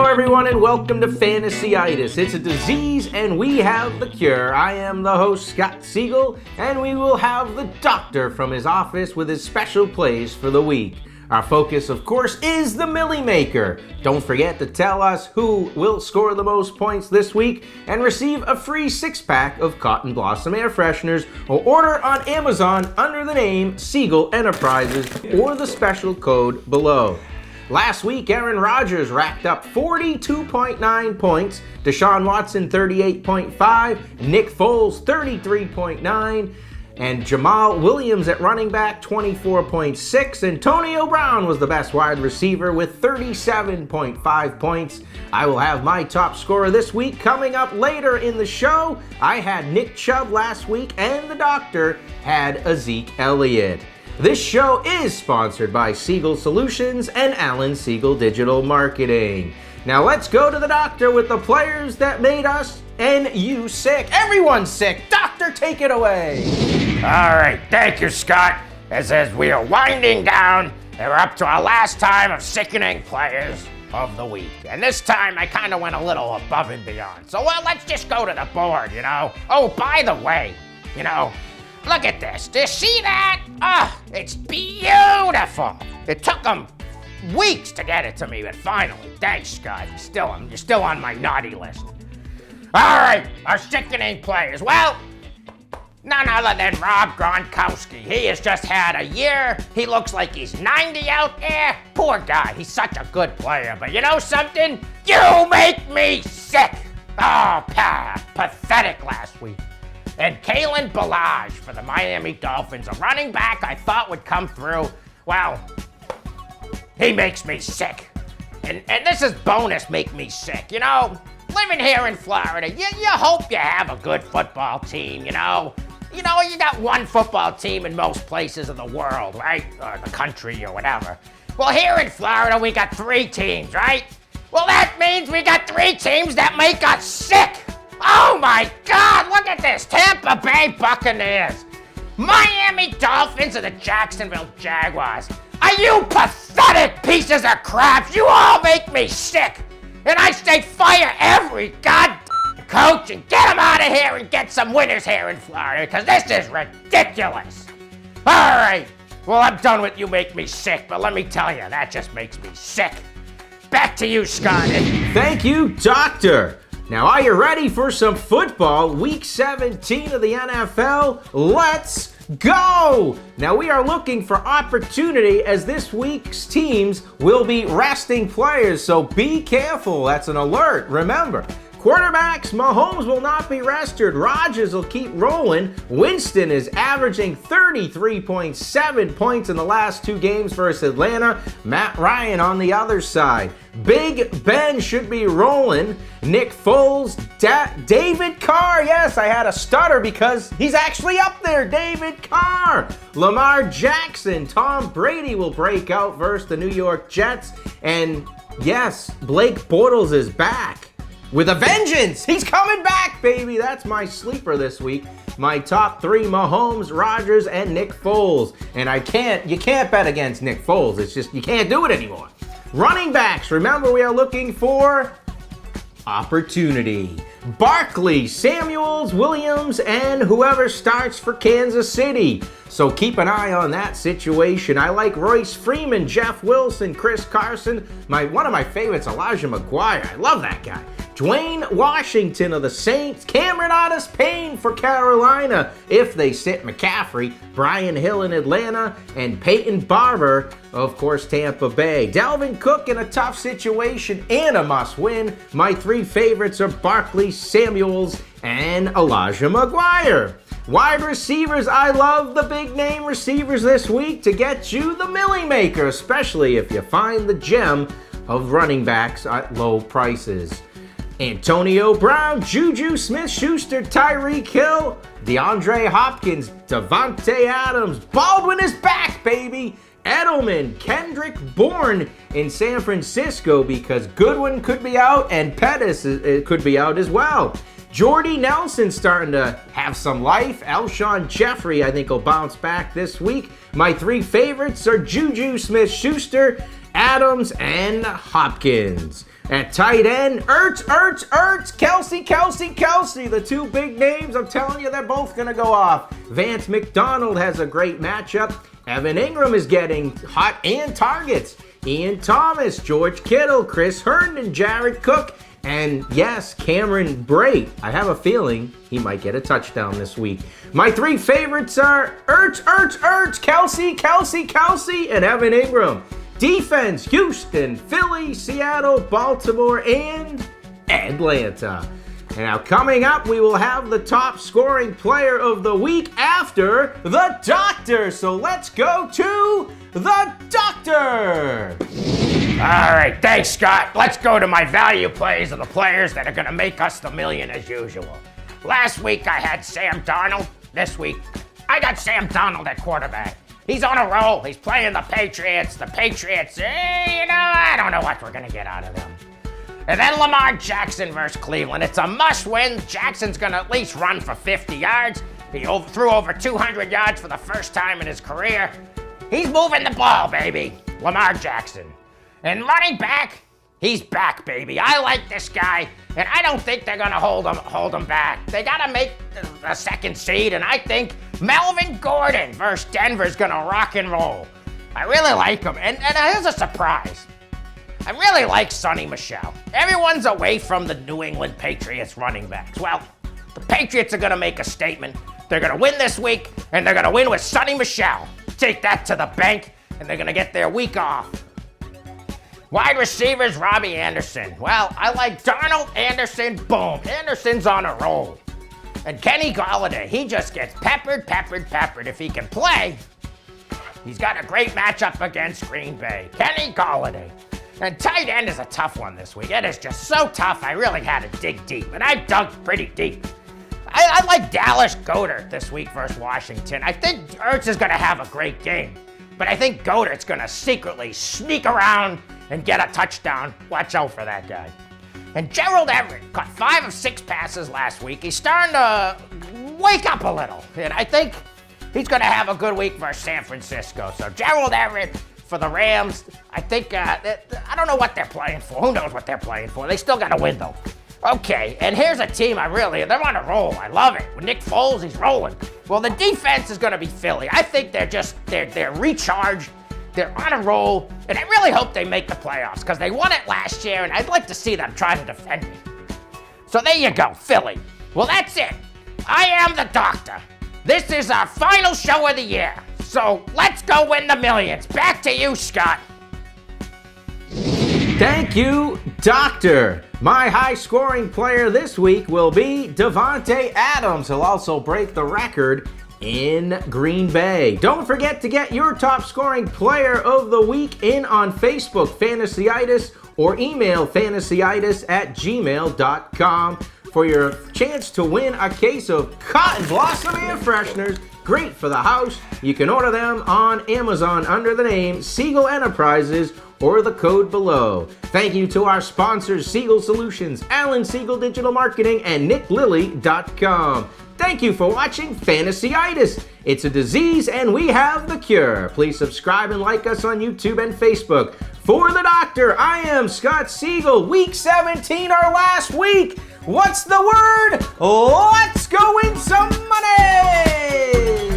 everyone, and welcome to Fantasy-Itis. It's a disease, and we have the cure. I am the host, Scott Siegel, and we will have the doctor from his office with his special plays for the week. Our focus, of course, is the Millie Maker. Don't forget to tell us who will score the most points this week and receive a free 6-pack of Cotton Blossom air fresheners or order on Amazon under the name Siegel Enterprises or the special code below. Last week, Aaron Rodgers racked up 42.9 points, Deshaun Watson 38.5, Nick Foles 33.9, and Jamal Williams at running back 24.6. Antonio Brown was the best wide receiver with 37.5 points. I will have my top scorer this week coming up later in the show. I had Nick Chubb last week, and the doctor had Zeke Elliott. This show is sponsored by Siegel Solutions and Allen Siegel Digital Marketing. Now let's go to the doctor with the players that made us and you sick. Everyone's sick. Doctor, take it away. All right, thank you, Scott. As we are winding down, and we're up to our last time of sickening players of the week. And this time, I kind of went a little above and beyond. So, well, let's just go to the board, you know. Oh, by the way, you know, look at this. Do you see that? Oh, it's beautiful. It took them weeks to get it to me, but finally, thanks, Scott. You're still on my naughty list. All right, our sickening players. Well, none other than Rob Gronkowski. He has just had a year. He looks like he's 90 out there. Poor guy. He's such a good player. But you know something? You make me sick. Oh, pathetic last week. And Kalen Ballage for the Miami Dolphins, a running back I thought would come through. Well, he makes me sick. And this is bonus make me sick. You know, living here in Florida, you hope you have a good football team, you know. You got one football team in most places of the world, right? Or the country or whatever. Well, here in Florida, we got 3 teams, right? Well, that means we got 3 teams that make us sick. Oh my God, look at this. Tampa Bay Buccaneers, Miami Dolphins, and the Jacksonville Jaguars. Are you pathetic pieces of crap? You all make me sick. And I say fire every goddamn coach and get them out of here and get some winners here in Florida, because this is ridiculous. All right, well, I'm done with you make me sick, but let me tell you, that just makes me sick. Back to you, Scotty. Thank you, doctor. Now, are you ready for some football? Week 17 of the NFL. Let's go! Now, we are looking for opportunity as this week's teams will be resting players, so be careful. That's an alert. Remember, quarterbacks, Mahomes will not be rested. Rodgers will keep rolling. Winston is averaging 33.7 points in the last 2 games versus Atlanta. Matt Ryan on the other side. Big Ben should be rolling. Nick Foles, David Carr. Yes, I had a stutter because he's actually up there. David Carr. Lamar Jackson. Tom Brady will break out versus the New York Jets. And yes, Blake Bortles is back with a vengeance. He's coming back, baby. That's my sleeper this week. My top 3, Mahomes, Rodgers, and Nick Foles. And you can't bet against Nick Foles. It's just, you can't do it anymore. Running backs, remember we are looking for opportunity. Barkley, Samuels, Williams, and whoever starts for Kansas City. So keep an eye on that situation. I like Royce Freeman, Jeff Wilson, Chris Carson. One of my favorites, Elijah McGuire. I love that guy. Dwayne Washington of the Saints, Cameron Otis-Payne for Carolina if they sit McCaffrey, Brian Hill in Atlanta, and Peyton Barber, of course, Tampa Bay. Dalvin Cook in a tough situation and a must-win. My 3 favorites are Barkley, Samuels, and Elijah McGuire. Wide receivers, I love the big name receivers this week to get you the Millie Maker, especially if you find the gem of running backs at low prices. Antonio Brown, Juju Smith-Schuster, Tyreek Hill, DeAndre Hopkins, Devontae Adams. Baldwin is back, baby. Edelman, Kendrick Bourne in San Francisco because Goodwin could be out and Pettis could be out as well. Jordy Nelson starting to have some life. Alshon Jeffrey, I think, will bounce back this week. My 3 favorites are Juju Smith-Schuster Adams, and Hopkins. At tight end, Ertz, Kelsey. The two big names, I'm telling you, they're both going to go off. Vance McDonald has a great matchup. Evan Ingram is getting hot and targets. Ian Thomas, George Kittle, Chris Herndon, Jared Cook, and yes, Cameron Brate. I have a feeling he might get a touchdown this week. My three favorites are Ertz, Kelsey, and Evan Ingram. Defense, Houston, Philly, Seattle, Baltimore, and Atlanta. And now coming up, we will have the top scoring player of the week after the doctor. So let's go to the doctor. All right, thanks, Scott. Let's go to my value plays of the players that are going to make us the million as usual. Last week, I had Sam Darnold. This week, I got Sam Darnold at quarterback. He's on a roll. He's playing the Patriots. The Patriots, I don't know what we're going to get out of them. And then Lamar Jackson versus Cleveland. It's a must-win. Jackson's going to at least run for 50 yards. He threw over 200 yards for the first time in his career. He's moving the ball, baby. Lamar Jackson. And running back, he's back, baby. I like this guy, and I don't think they're going to hold him back. They got to make a second seed, and I think Melvin Gordon versus Denver is going to rock and roll. I really like him, and here's a surprise. I really like Sonny Michel. Everyone's away from the New England Patriots running backs. Well, the Patriots are going to make a statement. They're going to win this week, and they're going to win with Sonny Michel. Take that to the bank, and they're going to get their week off. Wide receivers, Robbie Anderson. Well, I like Darnold, Anderson, boom. Anderson's on a roll. And Kenny Golladay, he just gets peppered. If he can play, he's got a great matchup against Green Bay. Kenny Golladay. And tight end is a tough one this week. It is just so tough, I really had to dig deep. And I dug pretty deep. I like Dallas Goedert this week versus Washington. I think Ertz is going to have a great game. But I think Goedert's going to secretly sneak around and get a touchdown. Watch out for that guy. And Gerald Everett caught 5 of 6 passes last week. He's starting to wake up a little. And I think he's going to have a good week versus San Francisco. So Gerald Everett for the Rams. I think, I don't know what they're playing for. Who knows what they're playing for? They still got to win, though. Okay, and here's a team they're on a roll. I love it. With Nick Foles, he's rolling. Well, the defense is going to be Philly. I think they're recharged. They're on a roll, and I really hope they make the playoffs because they won it last year, and I'd like to see them try to defend me. So there you go, Philly. Well, that's it. I am the doctor. This is our final show of the year. So let's go win the millions. Back to you, Scott. Thank you, Doctor. My high-scoring player this week will be Davante Adams. He'll also break the record in Green Bay. Don't forget to get your top-scoring player of the week in on Facebook, Fantasy-Itis, or email fantasyitis@gmail.com for your chance to win a case of Cotton Blossom Air Fresheners. Great for the house. You can order them on Amazon under the name Siegel Enterprises or the code below. Thank you to our sponsors, Siegel Solutions, Allen Siegel Digital Marketing, and NickLilly.com. Thank you for watching Fantasy-Itis. It's a disease and we have the cure. Please subscribe and like us on YouTube and Facebook. For the doctor, I am Scott Siegel. Week 17, our last week. What's the word? Let's go win some money!